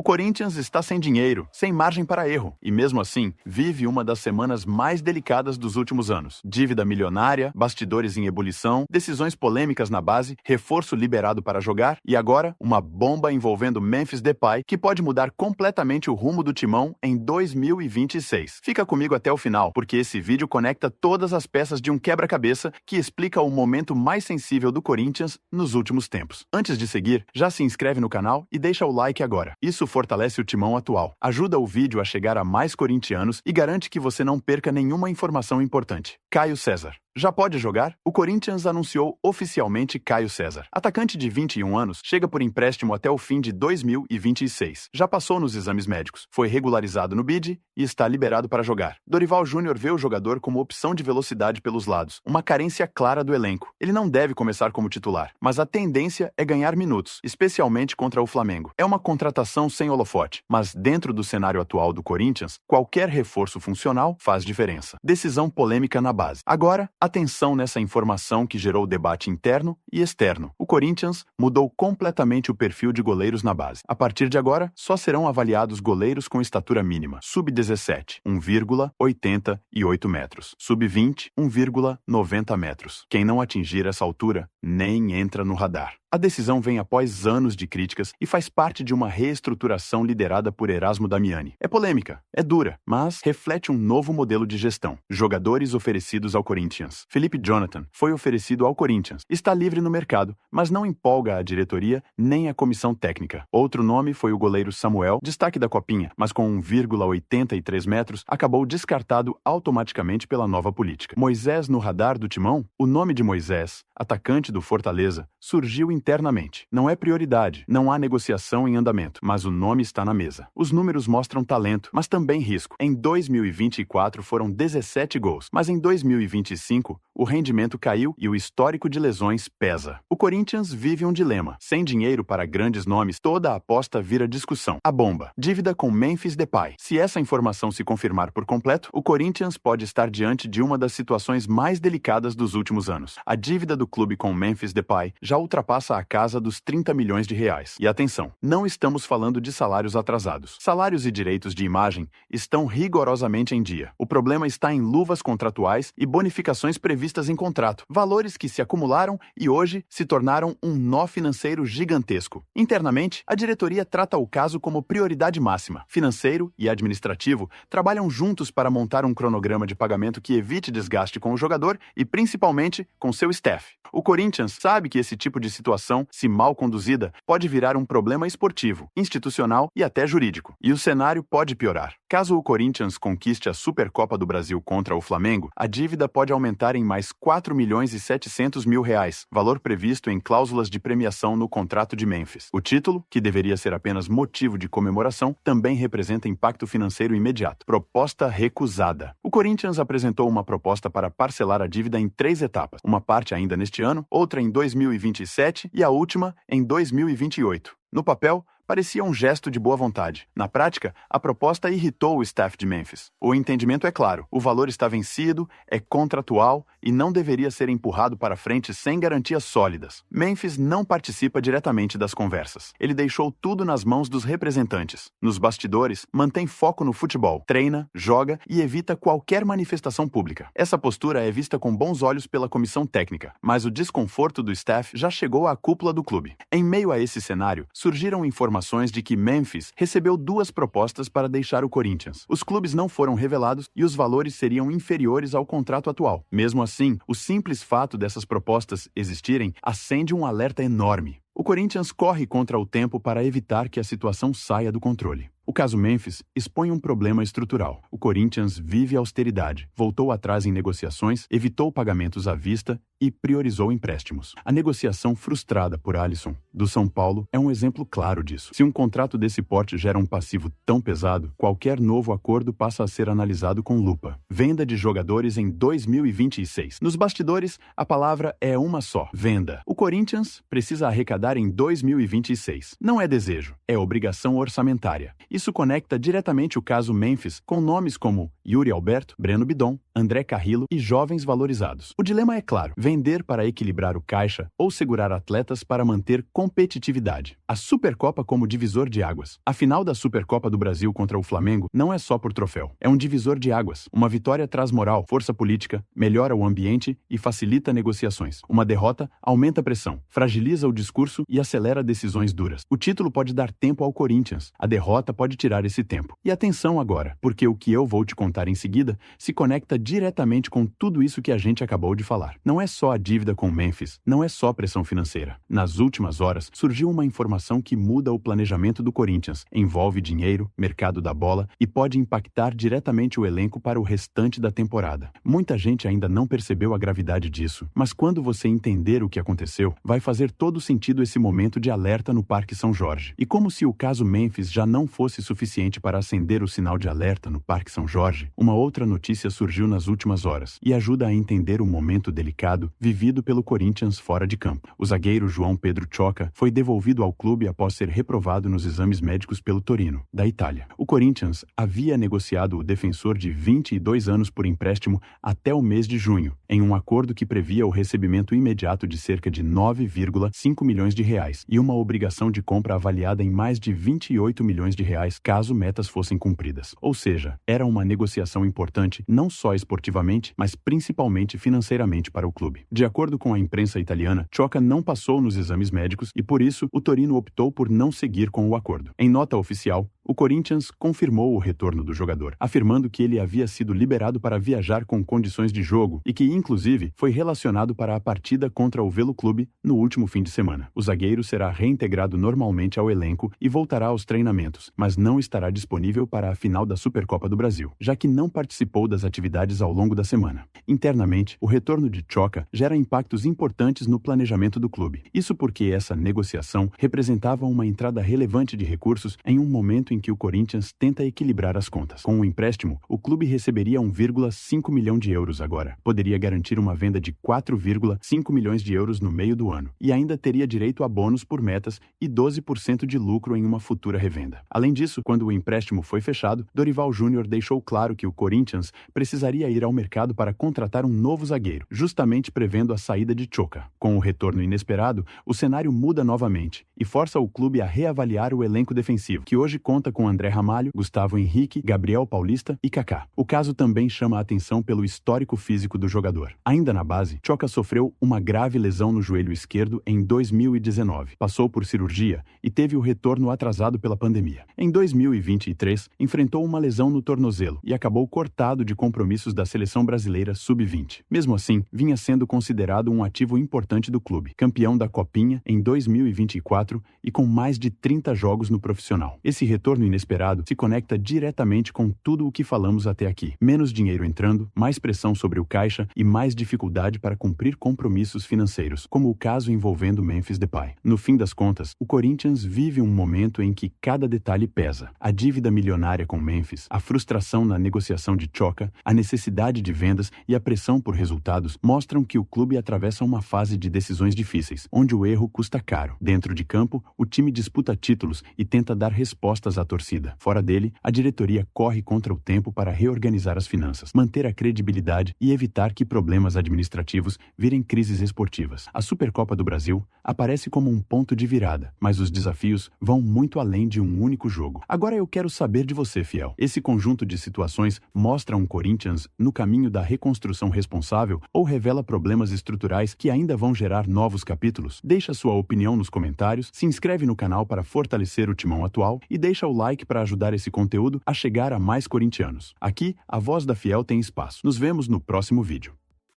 Corinthians está sem dinheiro, sem margem para erro, e mesmo assim, vive uma das semanas mais delicadas dos últimos anos. Dívida milionária, bastidores em ebulição, decisões polêmicas na base, reforço liberado para jogar e agora uma bomba envolvendo Memphis Depay que pode mudar completamente o rumo do timão em 2026. Fica comigo até o final, porque esse vídeo conecta todas as peças de um quebra-cabeça que explica o momento mais sensível do Corinthians nos últimos tempos. Antes de seguir, já se inscreve no canal e deixa o like agora. Isso fortalece o timão atual, ajuda o vídeo a chegar a mais corintianos e garante que você não perca nenhuma informação importante. Caio César. Já pode jogar? O Corinthians anunciou oficialmente Caio César. Atacante de 21 anos, chega por empréstimo até o fim de 2026. Já passou nos exames médicos, foi regularizado no BID e está liberado para jogar. Dorival Júnior vê o jogador como opção de velocidade pelos lados, uma carência clara do elenco. Ele não deve começar como titular, mas a tendência é ganhar minutos, especialmente contra o Flamengo. É uma contratação sem holofote, mas dentro do cenário atual do Corinthians, qualquer reforço funcional faz diferença. Decisão polêmica na base. Agora, atenção nessa informação que gerou debate interno e externo. O Corinthians mudou completamente o perfil de goleiros na base. A partir de agora, só serão avaliados goleiros com estatura mínima. Sub-17, 1,88 metros. Sub-20, 1,90 metros. Quem não atingir essa altura, nem entra no radar. A decisão vem após anos de críticas e faz parte de uma reestruturação liderada por Erasmo Damiani. É polêmica, é dura, mas reflete um novo modelo de gestão. Jogadores oferecidos ao Corinthians. Felipe Jonathan foi oferecido ao Corinthians. Está livre no mercado, mas não empolga a diretoria nem a comissão técnica. Outro nome foi o goleiro Samuel, destaque da Copinha, mas com 1,83 metros, acabou descartado automaticamente pela nova política. Moisés no radar do timão? O nome de Moisés, atacante do Fortaleza, surgiu internamente. Não é prioridade, não há negociação em andamento, mas o nome está na mesa. Os números mostram talento, mas também risco. Em 2024 foram 17 gols, mas em 2025 o rendimento caiu e o histórico de lesões pesa. O Corinthians vive um dilema. Sem dinheiro para grandes nomes, toda a aposta vira discussão. A bomba. Dívida com Memphis Depay. Se essa informação se confirmar por completo, o Corinthians pode estar diante de uma das situações mais delicadas dos últimos anos. A dívida do clube com Memphis Depay já ultrapassa a casa dos 30 milhões de reais. E atenção, não estamos falando de salários atrasados. Salários e direitos de imagem estão rigorosamente em dia. O problema está em luvas contratuais e bonificações previstas em contrato, valores que se acumularam e hoje se tornaram um nó financeiro gigantesco. Internamente, a diretoria trata o caso como prioridade máxima. Financeiro e administrativo trabalham juntos para montar um cronograma de pagamento que evite desgaste com o jogador e principalmente com seu staff. O Corinthians sabe que esse tipo de situação, se mal conduzida, pode virar um problema esportivo, institucional e até jurídico. E o cenário pode piorar. Caso o Corinthians conquiste a Supercopa do Brasil contra o Flamengo, a dívida pode aumentar em mais 4 milhões e 700 mil reais, valor previsto em cláusulas de premiação no contrato de Memphis. O título, que deveria ser apenas motivo de comemoração, também representa impacto financeiro imediato. Proposta recusada. O Corinthians apresentou uma proposta para parcelar a dívida em 3 etapas. Uma parte ainda neste ano, outra em 2027 e a última em 2028. No papel, parecia um gesto de boa vontade. Na prática, a proposta irritou o staff de Memphis. O entendimento é claro, o valor está vencido, é contratual e não deveria ser empurrado para frente sem garantias sólidas. Memphis não participa diretamente das conversas. Ele deixou tudo nas mãos dos representantes. Nos bastidores, mantém foco no futebol, treina, joga e evita qualquer manifestação pública. Essa postura é vista com bons olhos pela comissão técnica, mas o desconforto do staff já chegou à cúpula do clube. Em meio a esse cenário, surgiram informações de que Memphis recebeu 2 propostas para deixar o Corinthians. Os clubes não foram revelados e os valores seriam inferiores ao contrato atual. Mesmo assim, o simples fato dessas propostas existirem acende um alerta enorme. O Corinthians corre contra o tempo para evitar que a situação saia do controle. O caso Memphis expõe um problema estrutural. O Corinthians vive austeridade, voltou atrás em negociações, evitou pagamentos à vista e priorizou empréstimos. A negociação frustrada por Alisson, do São Paulo, é um exemplo claro disso. Se um contrato desse porte gera um passivo tão pesado, qualquer novo acordo passa a ser analisado com lupa. Venda de jogadores em 2026. Nos bastidores, a palavra é uma só: venda. O Corinthians precisa arrecadar em 2026. Não é desejo, é obrigação orçamentária. Isso conecta diretamente o caso Memphis com nomes como Yuri Alberto, Breno Bidon, André Carrillo e jovens valorizados. O dilema é claro: vender para equilibrar o caixa ou segurar atletas para manter competitividade. A Supercopa como divisor de águas. A final da Supercopa do Brasil contra o Flamengo não é só por troféu. É um divisor de águas. Uma vitória traz moral, força política, melhora o ambiente e facilita negociações. Uma derrota aumenta a pressão, fragiliza o discurso e acelera decisões duras. O título pode dar tempo ao Corinthians. A derrota pode tirar esse tempo. E atenção agora, porque o que eu vou te contar em seguida se conecta diretamente com tudo isso que a gente acabou de falar. Não é só a dívida com Memphis, não é só pressão financeira. Nas últimas horas, surgiu uma informação que muda o planejamento do Corinthians, envolve dinheiro, mercado da bola e pode impactar diretamente o elenco para o restante da temporada. Muita gente ainda não percebeu a gravidade disso, mas quando você entender o que aconteceu, vai fazer todo sentido esse momento de alerta no Parque São Jorge. E como se o caso Memphis já não fosse suficiente para acender o sinal de alerta no Parque São Jorge, uma outra notícia surgiu nas últimas horas e ajuda a entender o momento delicado vivido pelo Corinthians fora de campo. O zagueiro João Pedro Choca foi devolvido ao clube após ser reprovado nos exames médicos pelo Torino, da Itália. O Corinthians havia negociado o defensor de 22 anos por empréstimo até o mês de junho, em um acordo que previa o recebimento imediato de cerca de 9,5 milhões de reais e uma obrigação de compra avaliada em mais de 28 milhões de reais caso metas fossem cumpridas. Ou seja, era uma negociação importante não só esportivamente, mas principalmente financeiramente para o clube. De acordo com a imprensa italiana, Choca não passou nos exames médicos e por isso o Torino optou por não seguir com o acordo. Em nota oficial, o Corinthians confirmou o retorno do jogador, afirmando que ele havia sido liberado para viajar com condições de jogo e que, inclusive, foi relacionado para a partida contra o Velo Clube no último fim de semana. O zagueiro será reintegrado normalmente ao elenco e voltará aos treinamentos, mas não estará disponível para a final da Supercopa do Brasil, já que não participou das atividades ao longo da semana. Internamente, o retorno de Choca gera impactos importantes no planejamento do clube. Isso porque essa negociação representava uma entrada relevante de recursos em um momento em que o Corinthians tenta equilibrar as contas. Com o empréstimo, o clube receberia 1,5 milhão de euros agora. Poderia garantir uma venda de 4,5 milhões de euros no meio do ano. E ainda teria direito a bônus por metas e 12% de lucro em uma futura revenda. Além disso, quando o empréstimo foi fechado, Dorival Júnior deixou claro que o Corinthians precisaria ir ao mercado para contratar um novo zagueiro, justamente prevendo a saída de Choca. Com o retorno inesperado, o cenário muda novamente e força o clube a reavaliar o elenco defensivo, que hoje conta com André Ramalho, Gustavo Henrique, Gabriel Paulista e Kaká. O caso também chama a atenção pelo histórico físico do jogador. Ainda na base, Choca sofreu uma grave lesão no joelho esquerdo em 2019. Passou por cirurgia e teve o retorno atrasado pela pandemia. Em 2023, enfrentou uma lesão no tornozelo e acabou cortado de compromissos da seleção brasileira sub-20. Mesmo assim, vinha sendo considerado um ativo importante do clube, campeão da Copinha em 2024 e com mais de 30 jogos no profissional. Esse retorno inesperado se conecta diretamente com tudo o que falamos até aqui. Menos dinheiro entrando, mais pressão sobre o caixa e mais dificuldade para cumprir compromissos financeiros, como o caso envolvendo Memphis Depay. No fim das contas, o Corinthians vive um momento em que cada detalhe pesa. A dívida milionária com Memphis, a frustração na negociação de Choca, a necessidade de vendas e a pressão por resultados mostram que o clube atravessa uma fase de decisões difíceis, onde o erro custa caro. Dentro de campo, o time disputa títulos e tenta dar respostas à torcida. Fora dele, a diretoria corre contra o tempo para reorganizar as finanças, manter a credibilidade e evitar que problemas administrativos virem crises esportivas. A Supercopa do Brasil aparece como um ponto de virada, mas os desafios vão muito além de um único jogo. Agora eu quero saber de você, fiel. Esse conjunto de situações mostra um Corinthians no caminho da reconstrução responsável ou revela problemas estruturais que ainda vão gerar novos capítulos? Deixa sua opinião nos comentários, se inscreve no canal para fortalecer o timão atual e deixa o like para ajudar esse conteúdo a chegar a mais corintianos. Aqui, a Voz da Fiel tem espaço. Nos vemos no próximo vídeo.